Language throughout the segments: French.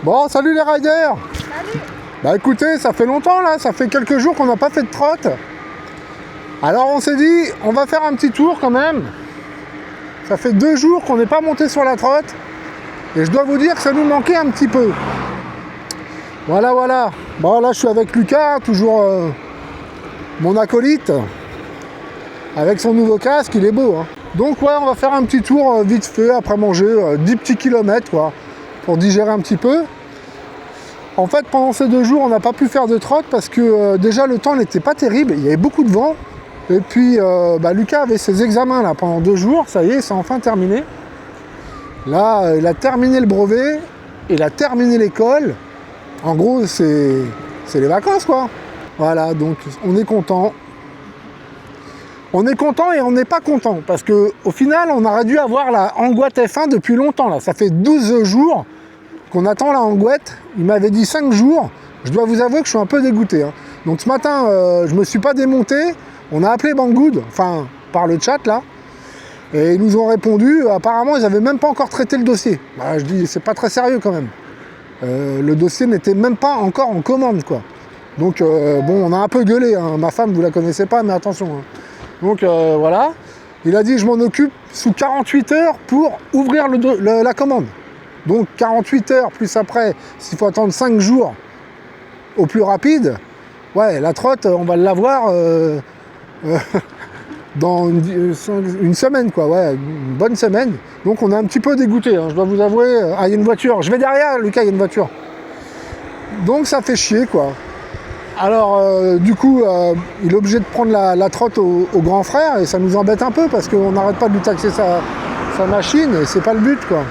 Bon, salut les riders. Salut. Bah écoutez, ça fait longtemps là, ça fait quelques jours qu'on n'a pas fait de trotte. Alors on s'est dit, on va faire un petit tour quand même. Ça fait 2 jours qu'on n'est pas monté sur la trotte. Et je dois vous dire que ça nous manquait un petit peu. Voilà, voilà. Bon là je suis avec Lucas, toujours mon acolyte. Avec son nouveau casque, il est beau. Hein. Donc ouais, on va faire un petit tour vite fait après manger 10 petits kilomètres quoi, pour digérer un petit peu. En fait, pendant ces 2 jours, on n'a pas pu faire de trotte parce que déjà le temps n'était pas terrible, il y avait beaucoup de vent. Et puis Lucas avait ses examens là pendant 2 jours, ça y est, c'est enfin terminé. Là, il a terminé le brevet, il a terminé l'école. En gros, c'est les vacances quoi. Voilà, donc on est content. On est content et on n'est pas content parce qu'au final, on aurait dû avoir la Angoisse F1 depuis longtemps. Là. Ça fait 12 jours qu'on attend la Angoisse. Il m'avait dit 5 jours. Je dois vous avouer que je suis un peu dégoûté. Hein. Donc ce matin, je me suis pas démonté. On a appelé Banggood, enfin par le chat là. Et ils nous ont répondu. Apparemment, ils n'avaient même pas encore traité le dossier. Bah, je dis, c'est pas très sérieux quand même. Le dossier n'était même pas encore en commande quoi. Donc bon, on a un peu gueulé. Hein. Ma femme, vous la connaissez pas, mais attention. Hein. Donc voilà, il a dit je m'en occupe sous 48 heures pour ouvrir la commande. Donc 48 heures plus après, s'il faut attendre 5 jours au plus rapide, ouais, la trotte, on va l'avoir dans une semaine, quoi, ouais, une bonne semaine. Donc on est un petit peu dégoûté, hein, je dois vous avouer. Ah, il y a une voiture, je vais derrière, Lucas, il y a une voiture. Donc ça fait chier, quoi. Alors du coup, il est obligé de prendre la trotte au grand frère et ça nous embête un peu parce qu'on n'arrête pas de lui taxer sa machine et c'est pas le but quoi.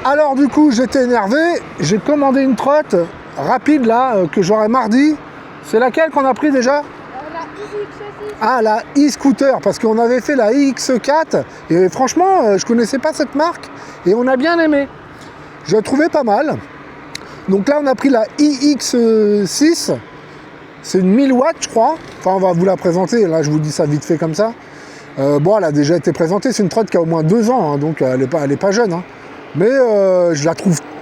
Alors du coup, j'étais énervé, j'ai commandé une trotte rapide là que j'aurai mardi. C'est laquelle qu'on a pris déjà? La iX6. Ah, la e-scooter, parce qu'on avait fait la iX4 et franchement, je connaissais pas cette marque et on a bien aimé. Je la trouvais pas mal. Donc là, on a pris la iX6, c'est une 1000 watts, je crois. Enfin, on va vous la présenter, là, je vous dis ça vite fait comme ça. Bon, elle a déjà été présentée, c'est une trotte qui a au moins 2 ans, hein, donc elle est pas jeune. Hein. Mais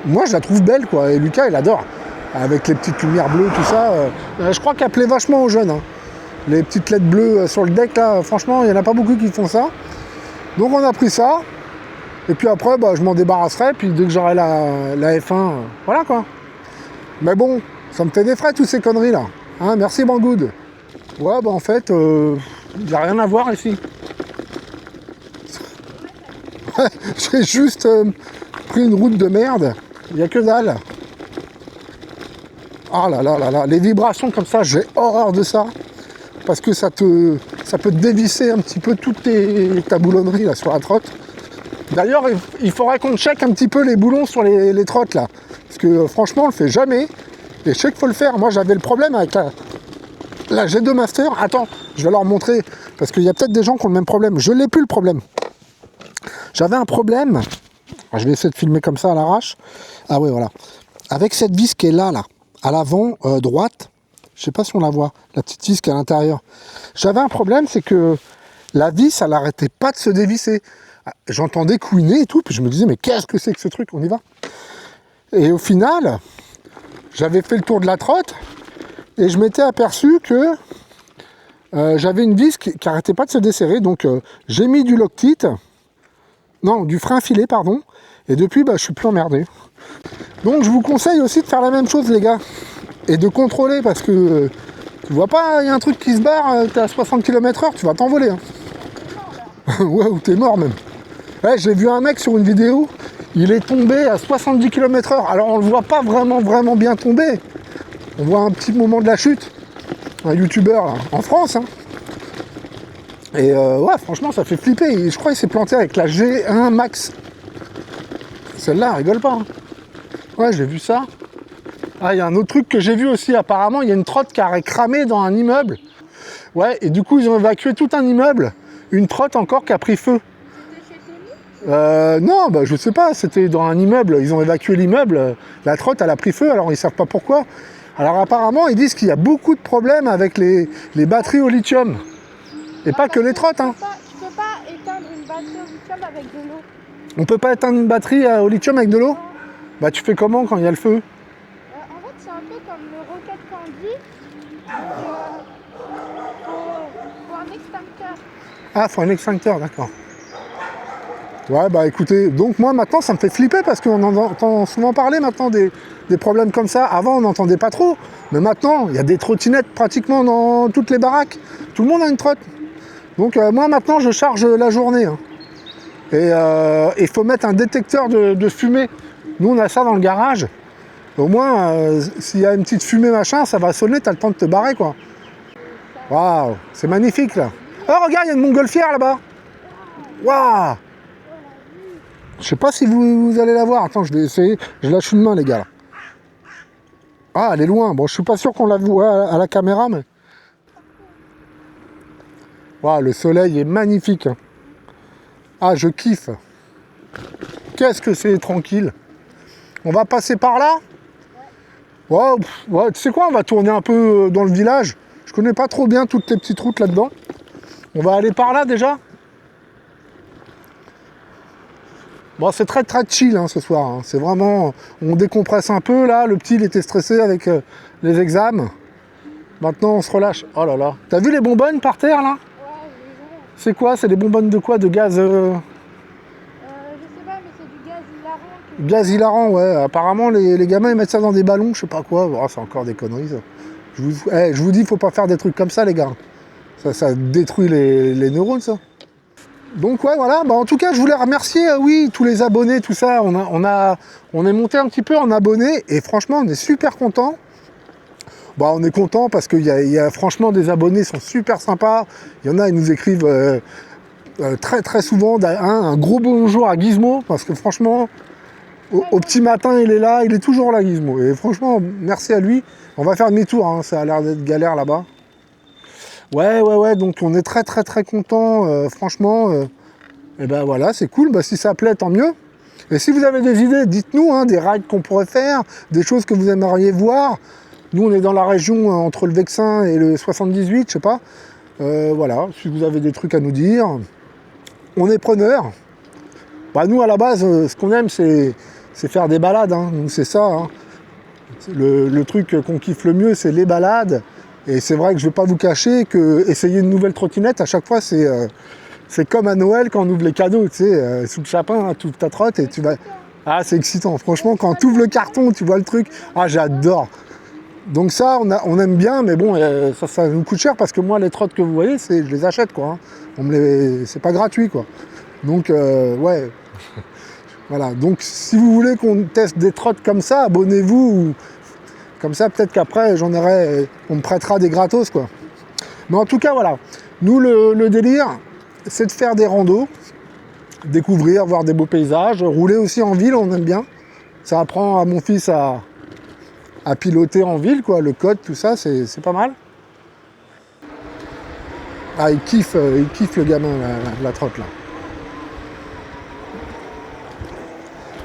moi, je la trouve belle, quoi, et Lucas, il adore. Avec les petites lumières bleues, tout ça. Je crois qu'elle plaît vachement aux jeunes. Hein. Les petites LED bleues sur le deck, là, franchement, il n'y en a pas beaucoup qui font ça. Donc on a pris ça. Et puis après, je m'en débarrasserai, puis dès que j'aurai la F1, voilà quoi. Mais bon, ça me fait des frais toutes ces conneries là. Hein, merci Banggood. Ouais, en fait, il n'y a rien à voir ici. J'ai juste pris une route de merde, il n'y a que dalle. Ah là là là là, les vibrations comme ça, j'ai horreur de ça. Parce que ça peut te dévisser un petit peu toute ta boulonnerie là sur la trotte. D'ailleurs, il faudrait qu'on check un petit peu les boulons sur les trottes là. Parce que franchement, on le fait jamais. Et je sais qu'il faut le faire. Moi, j'avais le problème avec la G2 Master. Attends, je vais leur montrer. Parce qu'il y a peut-être des gens qui ont le même problème. Je l'ai plus le problème. J'avais un problème. Je vais essayer de filmer comme ça à l'arrache. Ah oui, voilà. Avec cette vis qui est là, à l'avant, droite. Je sais pas si on la voit. La petite vis qui est à l'intérieur. J'avais un problème, c'est que la vis, elle n'arrêtait pas de se dévisser. J'entendais couiner et tout, puis je me disais mais qu'est-ce que c'est que ce truc, on y va. Et au final, j'avais fait le tour de la trotte et je m'étais aperçu que j'avais une vis qui arrêtait pas de se desserrer, donc j'ai mis du du frein filé, pardon, et depuis je suis plus emmerdé. Donc je vous conseille aussi de faire la même chose les gars, et de contrôler parce que tu vois pas, il y a un truc qui se barre, t'es à 60 km/h, tu vas t'envoler. Hein. Ouais, ou t'es mort même. Ouais, j'ai vu un mec sur une vidéo, il est tombé à 70 km/h. Alors on le voit pas vraiment bien tomber. On voit un petit moment de la chute. Un youtubeur en France. Hein. Et ouais, franchement, ça fait flipper. Je crois qu'il s'est planté avec la G1 Max. Celle-là, rigole pas. Hein. Ouais, j'ai vu ça. Ah, il y a un autre truc que j'ai vu aussi. Apparemment, il y a une trotte qui a cramé dans un immeuble. Ouais, et du coup, ils ont évacué tout un immeuble. Une trotte encore qui a pris feu. Non, je sais pas, c'était dans un immeuble, ils ont évacué l'immeuble, la trotte elle a pris feu, alors ils savent pas pourquoi. Alors apparemment ils disent qu'il y a beaucoup de problèmes avec les batteries au lithium. Et pas que les trottes. Hein. Tu peux pas éteindre une batterie au lithium avec de l'eau. On peut pas éteindre une batterie au lithium avec de l'eau? Bah tu fais comment quand il y a le feu? En fait, c'est un peu comme le Rocket Candy. Faut un extincteur. Ah, faut un extincteur, d'accord. Ouais, bah écoutez, donc moi maintenant ça me fait flipper parce qu'on en entend souvent parler maintenant des problèmes comme ça. Avant on n'entendait pas trop, mais maintenant il y a des trottinettes pratiquement dans toutes les baraques. Tout le monde a une trotte. Donc moi maintenant je charge la journée. Hein. Et il faut mettre un détecteur de fumée. Nous on a ça dans le garage. Au moins s'il y a une petite fumée machin, ça va sonner, t'as le temps de te barrer quoi. Waouh, c'est magnifique là. Oh regarde, il y a une montgolfière là-bas. Waouh. Je sais pas si vous allez la voir. Attends, je vais essayer. Je lâche une main, les gars. Là. Ah, elle est loin. Bon, je suis pas sûr qu'on la voit à la caméra, mais... Waouh, le soleil est magnifique. Ah, je kiffe. Qu'est-ce que c'est tranquille. On va passer par là. Ouais, ouais, tu sais quoi, on va tourner un peu dans le village. Je connais pas trop bien toutes les petites routes là-dedans. On va aller par là, déjà. Bon, c'est très très chill hein, ce soir, hein. C'est vraiment... On décompresse un peu, là. Le petit, il était stressé avec les examens. Maintenant, on se relâche. Oh là là. T'as vu les bonbonnes par terre, là? Ouais, je les ai. C'est quoi? C'est des bonbonnes de quoi? De gaz Je sais pas, mais c'est du gaz hilarant. Gaz hilarant, ouais. Apparemment, les gamins, ils mettent ça dans des ballons, je sais pas quoi. Oh, c'est encore des conneries, ça. Je vous dis, faut pas faire des trucs comme ça, les gars. Ça détruit les neurones, ça. Donc ouais voilà, bah, en tout cas je voulais remercier oui tous les abonnés, tout ça, on est monté un petit peu en abonnés et franchement on est super content. Bah, on est content parce qu'il y a franchement des abonnés sont super sympas. Il y en a, ils nous écrivent très très souvent un gros bonjour à Gizmo parce que franchement au petit matin il est là, il est toujours là Gizmo et franchement merci à lui. On va faire demi-tour, hein, ça a l'air d'être galère là-bas. Ouais, donc on est très très très content, franchement, et ben voilà, c'est cool, bah, si ça plaît, tant mieux. Et si vous avez des idées, dites-nous, hein, des rides qu'on pourrait faire, des choses que vous aimeriez voir. Nous, on est dans la région entre le Vexin et le 78, je sais pas. Voilà, si vous avez des trucs à nous dire, on est preneurs. Bah, nous, à la base, ce qu'on aime, c'est faire des balades, hein. Nous, c'est ça, hein. Le truc qu'on kiffe le mieux, c'est les balades. Et c'est vrai que je ne vais pas vous cacher que essayer une nouvelle trottinette, à chaque fois, c'est comme à Noël quand on ouvre les cadeaux, tu sais, sous le sapin, hein, tu ouvres ta trotte et tu vas... Ah, c'est excitant. Franchement, quand tu ouvres le carton, tu vois le truc. Ah, j'adore. Donc ça, on aime bien, mais bon, ça nous coûte cher parce que moi, les trottes que vous voyez, je les achète, quoi. Hein. C'est pas gratuit, quoi. Donc, ouais. Voilà. Donc, si vous voulez qu'on teste des trottes comme ça, abonnez-vous. Comme ça, peut-être qu'après, on me prêtera des gratos, quoi. Mais en tout cas, voilà. Nous, le délire, c'est de faire des randos, découvrir, voir des beaux paysages, rouler aussi en ville, on aime bien. Ça apprend à mon fils à piloter en ville, quoi. Le code, tout ça, c'est pas mal. Ah, il kiffe le gamin, la trotte, là.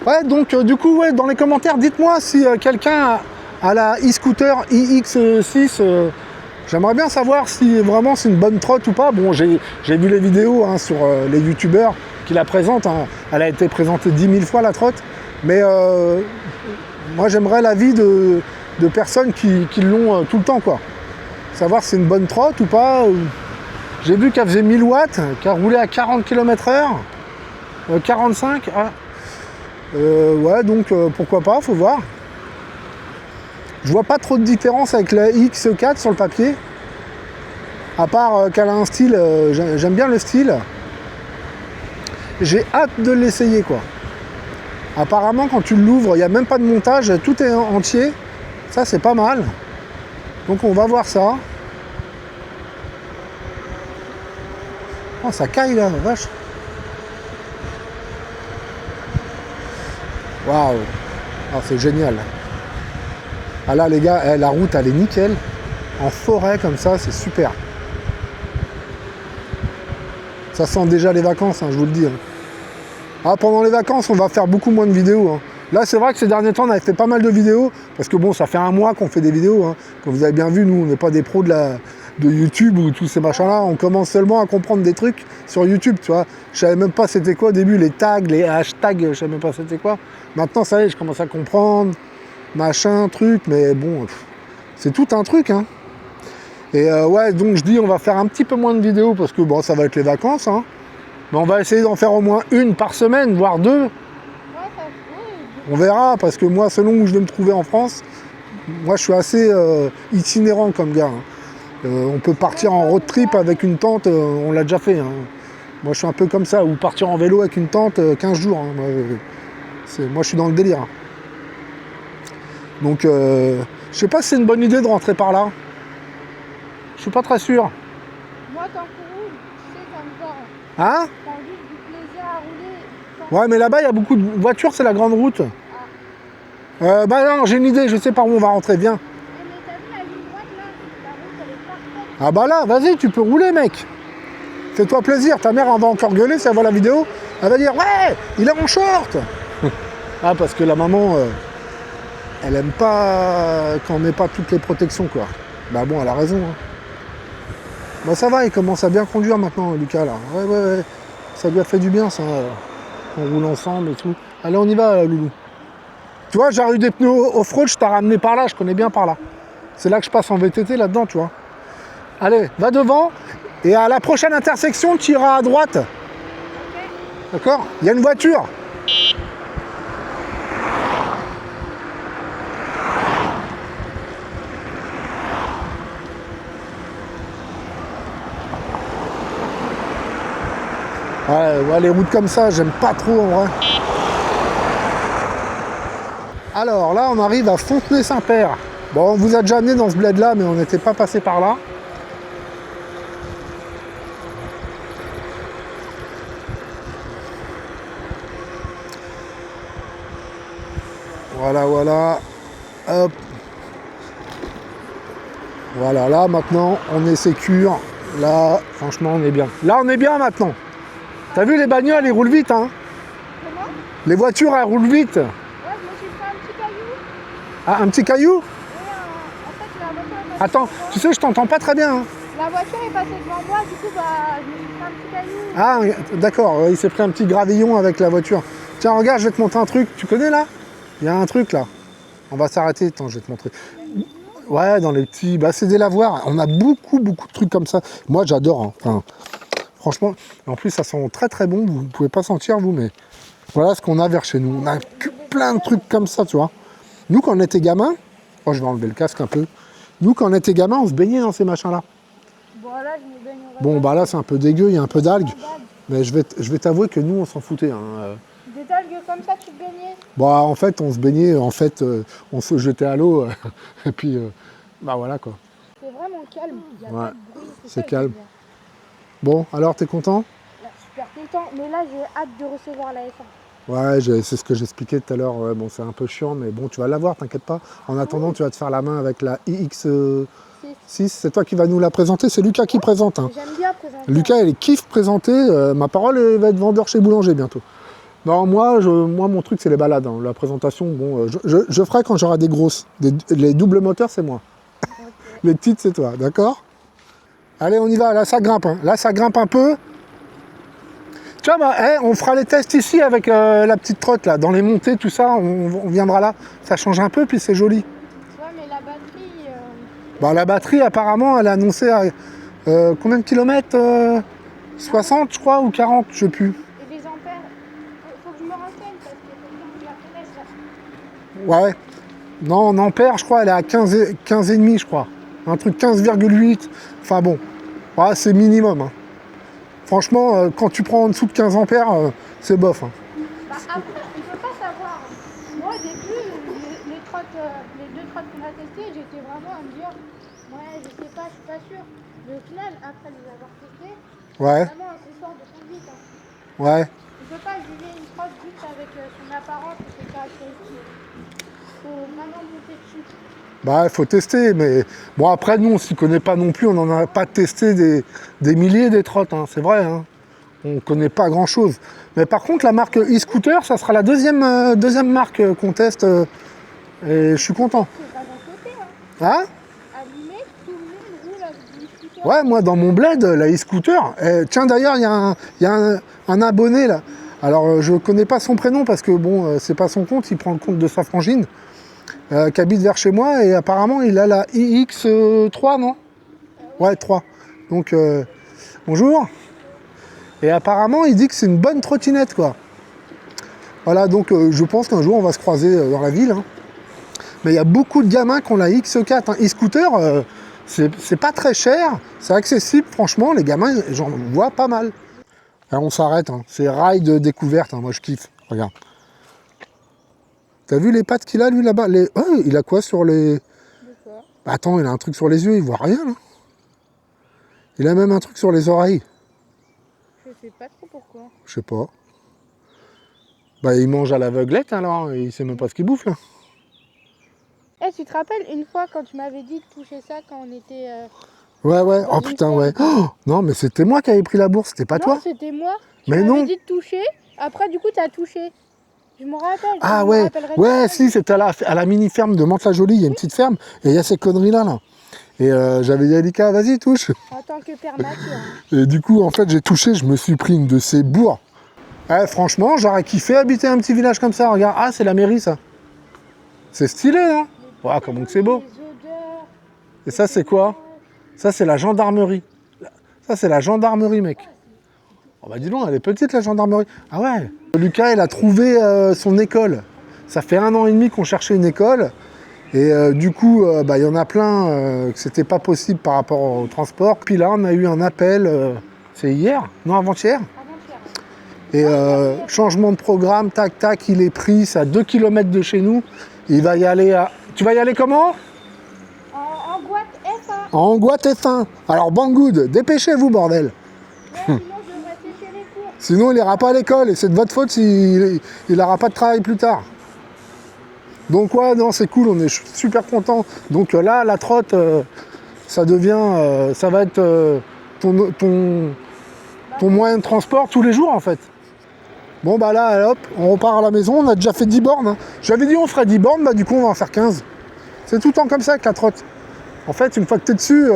Ouais, donc, du coup, ouais, dans les commentaires, dites-moi si quelqu'un a la e-scooter iX6, j'aimerais bien savoir si vraiment c'est une bonne trotte ou pas. Bon, j'ai vu les vidéos hein, sur les youtubeurs qui la présentent. Hein. Elle a été présentée 10 000 fois la trotte. Mais moi j'aimerais l'avis de personnes qui l'ont tout le temps, quoi. Savoir si c'est une bonne trotte ou pas. J'ai vu qu'elle faisait 1000 watts, qu'elle roulait à 40 km/h. 45. Ah. Ouais, donc pourquoi pas, faut voir. Je vois pas trop de différence avec la X4 sur le papier. À part qu'elle a un style, j'aime bien le style. J'ai hâte de l'essayer, quoi. Apparemment, quand tu l'ouvres, il n'y a même pas de montage, tout est entier. Ça, c'est pas mal. Donc, on va voir ça. Oh, ça caille, là, vache. Waouh. Oh, c'est génial. Ah là les gars, la route elle est nickel. En forêt comme ça, c'est super. Ça sent déjà les vacances, hein, je vous le dis. Hein. Ah, pendant les vacances, on va faire beaucoup moins de vidéos. Hein. Là, c'est vrai que ces derniers temps, on avait fait pas mal de vidéos. Parce que bon, ça fait un mois qu'on fait des vidéos. Hein. Comme vous avez bien vu, nous, on n'est pas des pros de de YouTube ou tous ces machins-là. On commence seulement à comprendre des trucs sur YouTube, tu vois. Je savais même pas c'était quoi au début, les tags, les hashtags, je savais même pas c'était quoi. Maintenant, ça y est, je commence à comprendre, machin, truc, mais bon, c'est tout un truc, hein. Et ouais, donc je dis, on va faire un petit peu moins de vidéos parce que bon, ça va être les vacances, hein. Mais on va essayer d'en faire au moins une par semaine, voire deux. Ouais, ça oui. On verra, parce que moi, selon où je vais me trouver en France, moi, je suis assez itinérant comme gars, hein. On peut partir en road trip avec une tente, on l'a déjà fait, hein. Moi, je suis un peu comme ça, ou partir en vélo avec une tente 15 jours. Hein. Moi, je suis dans le délire, hein. Donc, je sais pas si c'est une bonne idée de rentrer par là. Je suis pas très sûr. Moi, quand tu roules, tu sais, comme ça, Hein? t'as juste du plaisir à rouler. Ouais, mais là-bas, il y a beaucoup de voitures, c'est la grande route. Bah non, j'ai une idée, je sais par où on va rentrer, viens. Mais t'as vu la ligne droite là? La route, elle est parfaite. Ah bah là, vas-y, tu peux rouler, mec. Fais-toi plaisir, ta mère, elle va encore gueuler si elle voit la vidéo. Elle va dire, ouais, il est en short. Ah, parce que la maman, elle aime pas quand on met pas toutes les protections, quoi. Bah bon, elle a raison, hein. Bah ça va, il commence à bien conduire maintenant, Lucas, là. Ouais. Ça lui a fait du bien, ça. On roule ensemble et tout. Allez, on y va, Loulou. Tu vois, j'ai eu des pneus off-road, je t'ai ramené par là, je connais bien par là. C'est là que je passe en VTT, là-dedans, tu vois. Allez, va devant. Et à la prochaine intersection, tu iras à droite. D'accord? Il y a une voiture. Ouais, les routes comme ça, j'aime pas trop en vrai. Alors là, on arrive à Fontenay-Saint-Père. Bon, on vous a déjà amené dans ce bled là, mais on n'était pas passé par là. Voilà. Hop. Voilà, là maintenant, on est sécure. Là, franchement, on est bien. Là, on est bien maintenant. T'as vu les bagnoles, ils roulent vite, hein? Comment? Les voitures, elles roulent vite. Ouais, je me suis fait un petit caillou. Ah, un petit caillou? Et en fait, la voiture est passée Attends, devant moi. tu sais, je t'entends pas très bien, hein. La voiture est passée devant moi, du coup, bah, je me suis fait un petit caillou. Ah, d'accord, il s'est pris un petit gravillon avec la voiture. Tiens, regarde, je vais te montrer un truc. Tu connais là? Il y a un truc là. On va s'arrêter. Attends, je vais te montrer. Ouais, dans les petits. Bah, c'est des lavoirs. On a beaucoup de trucs comme ça. Moi, j'adore, hein. Enfin, franchement, en plus, ça sent très très bon. Vous ne pouvez pas sentir, vous, mais voilà ce qu'on a vers chez nous. On a plein de trucs comme ça, tu vois. Nous, quand on était gamins, oh, je vais enlever le casque un peu. Nous, quand on était gamins, on se baignait dans ces machins-là. Bon, là, je me baignerai Bon, pas. bah là, c'est un peu dégueu, il y a un peu d'algues. D'algues. Mais je vais t'avouer que nous, on s'en foutait, hein. Des algues comme ça, tu te baignais? Bon, en fait, on se baignait, on se jetait à l'eau, et puis, bah voilà quoi. C'est vraiment calme. Il y a Ouais, pas de bruit. c'est ça que calme. j'aime bien. Bon, alors, t'es content? Là, super content. Mais là, j'ai hâte de recevoir la F1. Ouais, c'est ce que j'expliquais tout à l'heure. Ouais, bon, c'est un peu chiant, mais bon, tu vas l'avoir, t'inquiète pas. En attendant, tu vas te faire la main avec la iX6. C'est toi qui vas nous la présenter. C'est Lucas qui présente, hein. J'aime bien présenter. Lucas, il kiffe présenter. Ma parole, il va être vendeur chez Boulanger bientôt. Non, moi, mon truc, c'est les balades, hein. La présentation, bon, je ferai quand j'aurai des grosses. Les doubles moteurs, c'est moi. Ok. Les petites, c'est toi, d'accord? Allez, on y va. Là, ça grimpe, hein. Là, ça grimpe un peu. Tu vois, bah, on fera les tests ici avec la petite trotte, là. Dans les montées, tout ça, on viendra là. Ça change un peu, puis c'est joli. Ouais, mais la batterie. Bah, la batterie, apparemment, elle est annoncée à combien de kilomètres 60, je crois, ou 40, je sais plus. Et les ampères. Faut que je me renseigne parce qu'il y a quelqu'un qui la connaisse. Ouais. Non, en ampères, je crois, elle est à 15,5, je crois. Un truc 15,8. Enfin bon, ouais, c'est minimum, hein. Franchement, quand tu prends en dessous de 15 ampères, c'est bof, hein. Bah, après, on peut pas savoir. Moi, au début, les deux trottes qu'on a testées, j'étais vraiment à me dire, ouais, je sais pas, je suis pas sûr. Mais au final, après les avoir testées, Ouais, vraiment un confort de conduite, hein. ouais. On peut pas juger une trotte juste avec son apparence et ses caractéristiques. Faut vraiment monter dessus. Bah, il faut tester, mais bon, après, nous, on s'y connaît pas non plus. On n'en a pas testé des milliers des trottes, hein. C'est vrai, hein. On connaît pas grand-chose. Mais par contre, la marque e-scooter, ça sera la deuxième marque qu'on teste. Et je suis content. C'est pas d'un côté, hein. Hein? Allumé, tout le monde roule avec des scooters. sûr. Ouais, moi dans mon bled, la e-scooter, tiens d'ailleurs, il y a un abonné là. Alors je connais pas son prénom parce que bon, c'est pas son compte, il prend le compte de sa frangine qui habite vers chez moi et apparemment il a la iX3, non? Ouais, 3. Donc bonjour. Et apparemment il dit que c'est une bonne trottinette quoi. Voilà, donc je pense qu'un jour on va se croiser dans la ville. Hein. Mais il y a beaucoup de gamins qui ont la X4. Hein. E-scooter, c'est pas très cher, c'est accessible, franchement, les gamins, j'en vois pas mal. Alors on s'arrête, hein. C'est ride découverte, hein. Moi je kiffe, regarde. T'as vu les pattes qu'il a lui là-bas Oh, il a quoi sur les... Attends, il a un truc sur les yeux, il voit rien là. Il a même un truc sur les oreilles. Je sais pas trop pourquoi. Je sais pas. Bah il mange à l'aveuglette alors, il sait même pas ce qu'il bouffe là. Eh, tu te rappelles une fois quand tu m'avais dit de toucher ça quand on était... Ouais, oh une putain, ferme. ouais. Oh, non, mais c'était moi qui avais pris la bourse, c'était pas toi? Non, c'était moi. Tu Mais m'avais non. dit de toucher, après du coup t'as touché. Je m'en rappelle. Ah je me ouais, rappellerai ouais, pas. si, c'était à la mini-ferme de Mantes-la-Jolie, il y a une petite ferme, et il y a ces conneries-là, là. Et j'avais dit à Lika, vas-y, touche. En tant que père nature. Et du coup, en fait, j'ai touché, je me suis pris une de ces bourres. Ouais, franchement, j'aurais kiffé habiter un petit village comme ça, regarde. Ah, c'est la mairie, ça. C'est stylé, non? Ouais, comment que c'est beau. Les odeurs. Et ça, c'est quoi? Ça, c'est la gendarmerie. Ça, c'est la gendarmerie, mec. Oh bah dis donc, elle est petite, la gendarmerie. Ah ouais. Lucas, il a trouvé son école. Ça fait 1 an et demi qu'on cherchait une école. Et du coup, bah, y en a plein que c'était pas possible par rapport au transport. Puis là, on a eu un appel, c'est hier? Non, avant-hier. Et changement de programme, tac, tac, il est pris, c'est à 2 km de chez nous. Il va y aller à... Tu vas y aller comment? En boîte F1. En Angoite F1. Alors, Banggood, dépêchez-vous, bordel. Ouais, sinon je devrais sécher les cours. Sinon, il n'ira pas à l'école et c'est de votre faute s'il n'aura pas de travail plus tard. Donc, ouais, non, c'est cool, on est super contents. Donc là, la trotte, ça devient... ça va être ton moyen de transport tous les jours, en fait. Bon, bah là, hop, on repart à la maison. On a déjà fait 10 bornes. Hein. J'avais dit on ferait 10 bornes, bah du coup, on va en faire 15. C'est tout le temps comme ça avec la trotte. En fait, une fois que tu es dessus,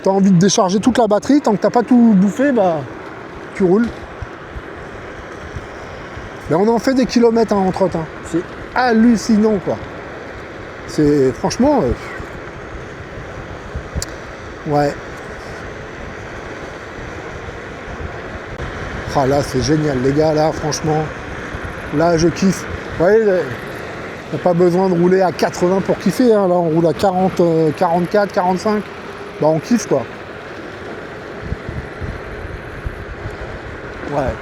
tu as envie de décharger toute la batterie. Tant que tu n'as pas tout bouffé, bah, tu roules. Mais on en fait des kilomètres hein, en trotte. Hein. C'est hallucinant, quoi. C'est franchement... ouais. Ah là, c'est génial, les gars, là, franchement. Là, je kiffe. Vous voyez, on n'a pas besoin de rouler à 80 pour kiffer. Hein. Là, on roule à 40, 44, 45. Bah, on kiffe, quoi. Ouais.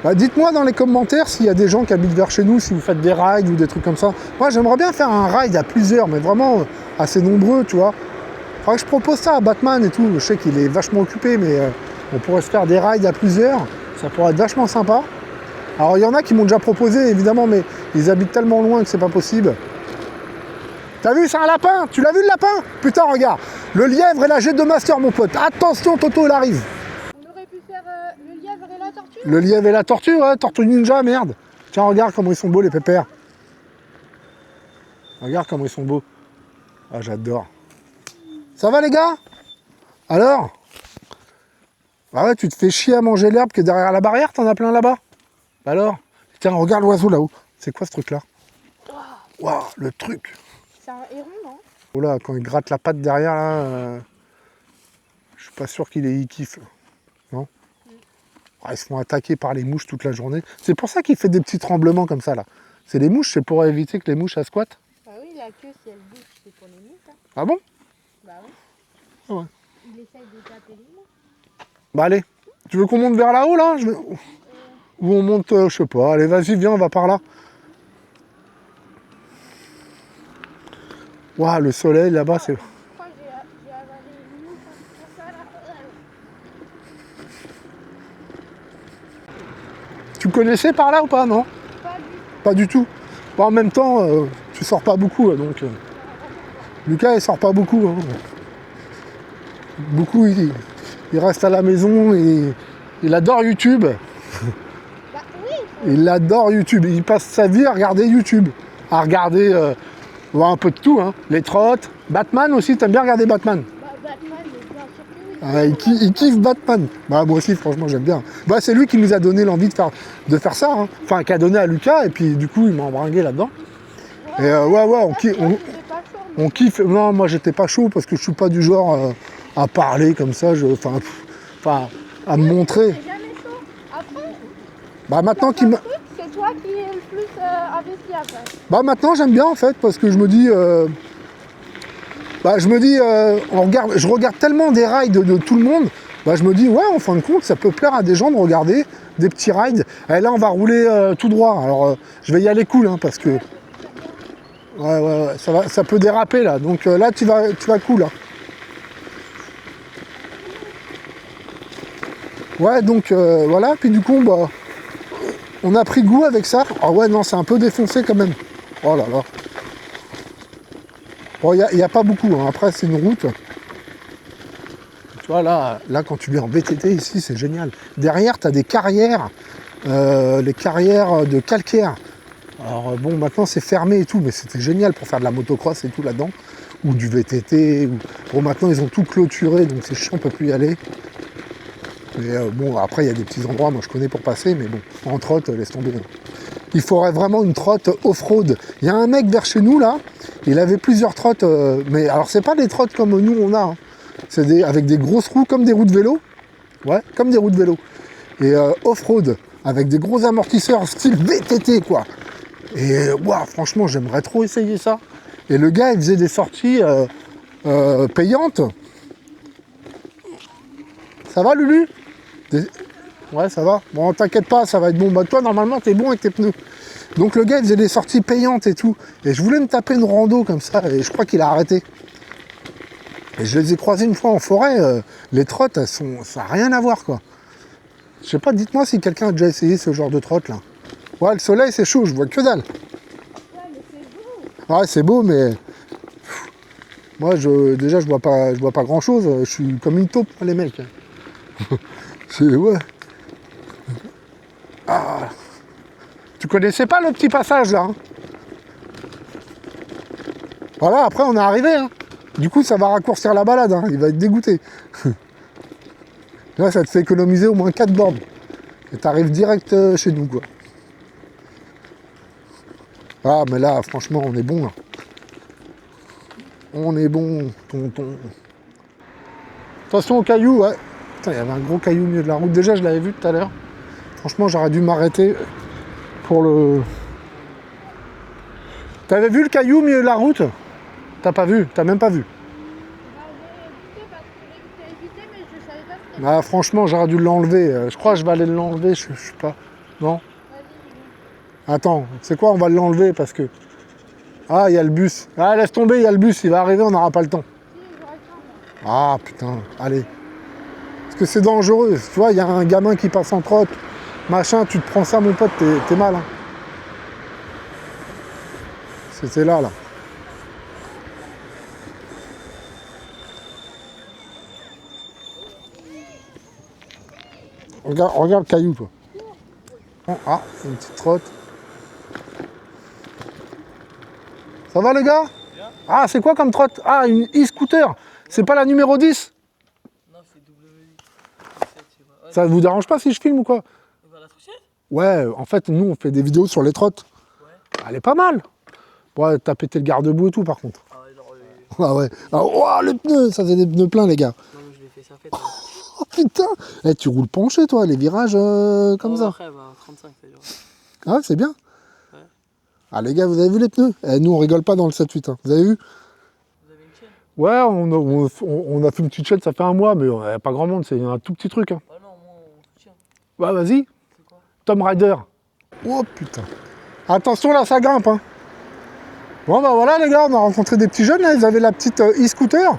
Bah, dites-moi dans les commentaires s'il y a des gens qui habitent vers chez nous, si vous faites des rides ou des trucs comme ça. Moi, j'aimerais bien faire un ride à plusieurs, mais vraiment assez nombreux, tu vois. Faudrait que je propose ça à Batman et tout. Je sais qu'il est vachement occupé, mais on pourrait se faire des rides à plusieurs. Ça pourrait être vachement sympa. Alors, il y en a qui m'ont déjà proposé, évidemment, mais ils habitent tellement loin que c'est pas possible. T'as vu, c'est un lapin? Tu l'as vu, le lapin? Putain, regarde. Le lièvre et la jet de master, mon pote. Attention, Toto, il arrive. On aurait pu faire le lièvre et la tortue. Le lièvre et la tortue, ouais, tortue ninja, merde. Tiens, regarde comment ils sont beaux, les pépères. Regarde comment ils sont beaux. Ah, j'adore. Ça va, les gars? Alors? Ah ouais, tu te fais chier à manger l'herbe qui est derrière la barrière, t'en as plein là-bas? Alors? Tiens, regarde l'oiseau là-haut. C'est quoi ce truc-là? Waouh, le truc. C'est un héron, non? Oh là, quand il gratte la patte derrière, là, je suis pas sûr qu'il y kiffe. Non? Ah, ils se font attaquer par les mouches toute la journée. C'est pour ça qu'il fait des petits tremblements comme ça, là. C'est les mouches, c'est pour éviter que les mouches elles squattent. Bah oui, la queue, si elle bouge, c'est pour les mouches. Hein. Ah bon? Bah oui. Ah ouais. Il essaye de taper les mouches. Bah allez, tu veux qu'on monte vers là-haut, là? Ou on monte, je sais pas. Allez, vas-y, viens, on va par là. Waouh, le soleil, là-bas, c'est... Je crois que j'ai avalé une mouche pour ça, là. Tu connaissais par là ou pas, non? Pas du tout. Pas du tout. Bon, en même temps, tu sors pas beaucoup, donc... Lucas, il sort pas beaucoup. Hein. Beaucoup, il reste à la maison, il adore YouTube. Bah oui. Il adore YouTube. Il passe sa vie à regarder YouTube. à regarder, voir un peu de tout, hein. Les trottes. Batman aussi, t'aimes bien regarder Batman? Bah, Batman, bien sûr que oui. Il kiffe Batman. Bah, moi aussi, franchement, j'aime bien. Bah, c'est lui qui nous a donné l'envie de faire ça. Hein. Enfin, qui a donné à Lucas, et puis du coup, il m'a embringué là-dedans. Et on kiffe. Non, moi, j'étais pas chaud parce que je suis pas du genre à parler comme ça. Enfin, à me montrer. C'est jamais chaud. Après, Bah, maintenant qu'il m'a. c'est toi qui es le plus investi après. Bah, maintenant, j'aime bien en fait parce que je me dis. Je regarde tellement des rides de tout le monde, bah, je me dis, ouais, en fin de compte, ça peut plaire à des gens de regarder des petits rides. Et là, on va rouler tout droit. Alors, je vais y aller cool, hein, parce que... Ouais, ça peut déraper, là. Donc là, tu vas cool, hein. Ouais, donc, voilà. Puis du coup, bah, on a pris goût avec ça. Ah ouais, non, c'est un peu défoncé, quand même. Oh là là. Bon, il n'y a pas beaucoup, hein. Après, c'est une route. Tu vois, là, quand tu viens en VTT, ici, c'est génial. Derrière, tu as des carrières, les carrières de calcaire. Alors, bon, maintenant, c'est fermé et tout, mais c'était génial pour faire de la motocross et tout là-dedans. Ou du VTT. Bon, maintenant, ils ont tout clôturé, donc c'est chiant, on ne peut plus y aller. Mais bon, après, il y a des petits endroits, moi, je connais pour passer, mais bon, en trotte, laisse tomber. Il faudrait vraiment une trotte off-road. Il y a un mec vers chez nous, là, il avait plusieurs trottes, mais alors, c'est pas des trottes comme nous, on a, hein. C'est avec des grosses roues, comme des roues de vélo. Ouais, comme des roues de vélo. Et off-road, avec des gros amortisseurs, style VTT, quoi. Et wow, franchement, j'aimerais trop essayer ça. Et le gars, il faisait des sorties payantes. Ça va, Lulu? Ouais, ça va. Bon, t'inquiète pas, ça va être bon. Bah, toi, normalement, t'es bon avec tes pneus. Donc, le gars, il faisait des sorties payantes et tout. Et je voulais me taper une rando comme ça, et je crois qu'il a arrêté. Et je les ai croisés une fois en forêt. Les trottes, ça n'a rien à voir, quoi. Je sais pas, dites-moi si quelqu'un a déjà essayé ce genre de trotte, là. Ouais, le soleil, c'est chaud, je vois que dalle. Ouais, mais c'est beau. Ouais, c'est beau, mais... Moi, déjà, je vois pas grand-chose. Je suis comme une taupe, les mecs. Ouais. Ah. Tu connaissais pas le petit passage, là, hein? Voilà, après, on est arrivé, hein. Du coup, ça va raccourcir la balade, hein. Il va être dégoûté. Là, ça te fait économiser au moins 4 bornes. Et t'arrives direct chez nous, quoi. Ah, mais là, franchement, on est bon, là. On est bon, tonton. Attention aux cailloux, ouais. Putain, il y avait un gros caillou au milieu de la route. Déjà, je l'avais vu tout à l'heure. Franchement, j'aurais dû m'arrêter pour le... T'avais vu le caillou au milieu de la route? T'as pas vu? T'as même pas vu? Ah, franchement, j'aurais dû l'enlever. Je crois que je vais aller l'enlever, je sais pas. Non? Attends, c'est quoi? On va l'enlever parce que... Ah, il y a le bus. Ah, laisse tomber, il y a le bus. Il va arriver, on n'aura pas le temps. Ah, putain, allez. Parce que c'est dangereux. Tu vois, il y a un gamin qui passe en trotte. Machin, tu te prends ça, mon pote, t'es mal. Hein. C'était là. Regarde le caillou, toi. Ah, c'est une petite trotte. Ça va, les gars? Ah, c'est quoi comme trotte? Ah, une e-scooter. C'est pas la numéro 10? Non, c'est W17. Ça vous dérange pas si je filme ou quoi? On va la toucher? Ouais, en fait, nous, on fait des vidéos sur les trottes. Ouais. Elle est pas mal. Ouais, t'as pété le garde-boue et tout, par contre. Ah ouais, non, Ah ouais. Ah, oh, les pneus, ça faisait des pneus pleins, les gars. non, mais je l'ai fait surfer. Oh, putain. Eh, tu roules penché, toi, les virages comme ça. Après, bah, 35, ça dure. Ah, c'est bien. Ouais. Ah, les gars, vous avez vu les pneus? Eh, nous, on rigole pas dans le 7-8. Hein. Vous avez vu? Vous avez une chaîne? Ouais, on a fait une petite chaîne, ça fait un mois, mais il n'y a pas grand monde, c'est un tout petit truc. Hein. Ah non, moi, on soutient. Ouais, vas-y. C'est quoi? Tom Rider. Oh, putain. Attention, là, ça grimpe. Hein. Bon, bah voilà, les gars, on a rencontré des petits jeunes, là. Ils avaient la petite e-scooter.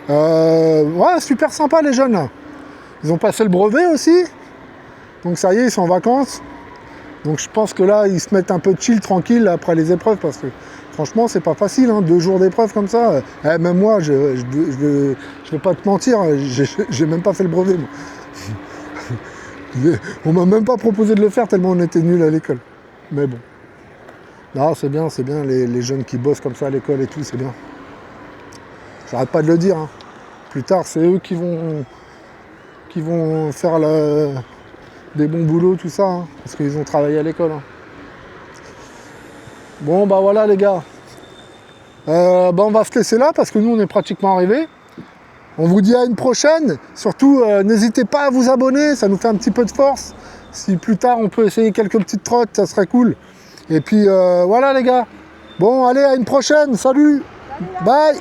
Ouais, super sympa, les jeunes, là. Ils ont passé le brevet aussi. Donc, ça y est, ils sont en vacances. Donc, je pense que là, ils se mettent un peu chill, tranquille, après les épreuves, parce que franchement, c'est pas facile, hein, 2 jours d'épreuve comme ça. Même moi, je vais pas te mentir, j'ai même pas fait le brevet, moi. On m'a même pas proposé de le faire tellement on était nuls à l'école. Mais bon. Non, c'est bien, les jeunes qui bossent comme ça à l'école et tout, c'est bien. J'arrête pas de le dire, hein. Plus tard, c'est eux qui vont faire des bons boulots, tout ça, hein, parce qu'ils ont travaillé à l'école. Hein. Bon, bah voilà les gars. Bah on va se laisser là, parce que nous, on est pratiquement arrivés. On vous dit à une prochaine. Surtout, n'hésitez pas à vous abonner, ça nous fait un petit peu de force. Si plus tard, on peut essayer quelques petites trottes, ça serait cool. Et puis, voilà les gars. Bon, allez, à une prochaine. Salut. Salut, là. Bye.